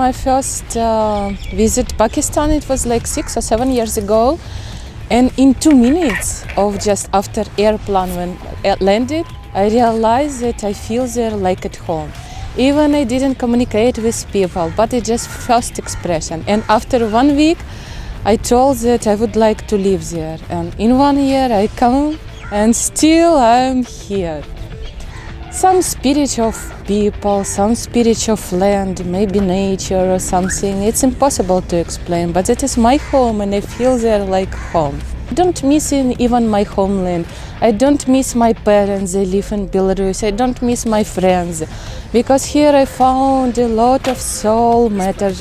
my first visit Pakistan, it was like 6 or 7 years ago. And in 2 minutes of just after airplane when it landed, I realized that I feel there like at home. Even I didn't communicate with people, but it's just first expression. And after 1 week, I told that I would like to live there. And in 1 year I come and still I'm here. Some spirit of people, some spirit of land, maybe nature or something. It's impossible to explain, but it is my home and I feel there like home. I don't miss even my homeland. I don't miss my parents, they live in Belarus. I don't miss my friends, because here I found a lot of soul matter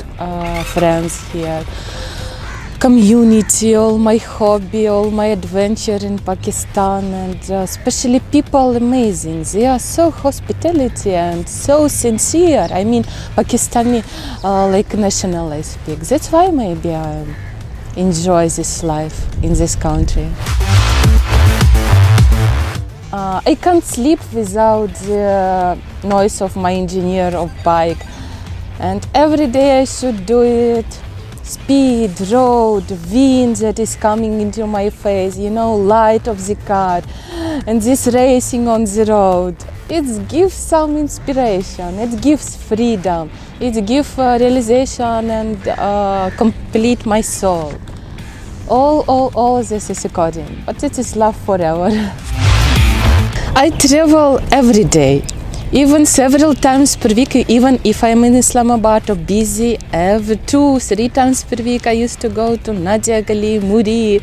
friends here. Community, all my hobby, all my adventure in Pakistan, and especially people amazing. They are so hospitality and so sincere. I mean, Pakistani like national I speak. That's why maybe I enjoy this life in this country. I can't sleep without the noise of my engineer of bike, and every day I should do it. Speed, road, wind that is coming into my face, you know, light of the car, and this racing on the road. It gives some inspiration, it gives freedom, it gives realization and complete my soul. All this is according, but it is love forever. I travel every day. Even several times per week, even if I'm in Islamabad or busy, every 2-3 times per week I used to go to Nadia Gali, Muri,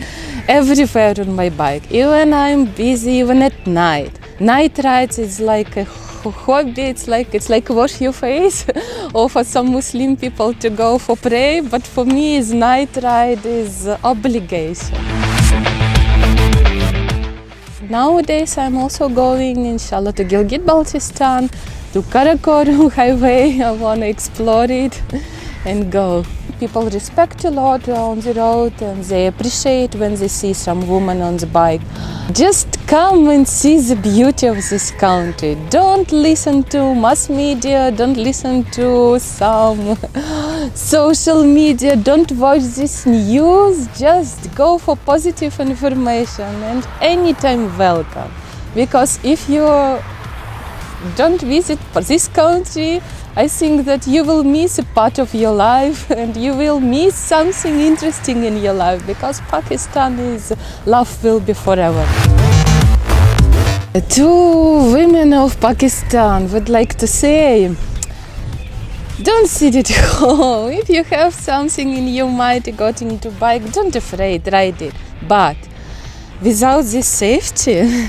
everywhere on my bike. Even I'm busy, even at night. Night rides is like a hobby, it's like wash your face, or for some Muslim people to go for pray, but for me is night ride is obligation. Nowadays, I'm also going, inshallah, to Gilgit-Baltistan, to Karakorum highway. I want to explore it and go. People respect a lot on the road, and they appreciate when they see some woman on the bike. Just come and see the beauty of this country. Don't listen to mass media, don't listen to some social media, don't watch this news. Just go for positive information, and anytime welcome. Because if you don't visit this country, I think that you will miss a part of your life, and you will miss something interesting in your life, because Pakistan is love will be forever. To women of Pakistan would like to say, don't sit at home. If you have something in your mind regarding to bike, don't afraid, ride it. But without this safety,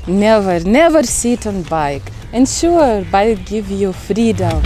never sit on bike. And sure, bike give you freedom.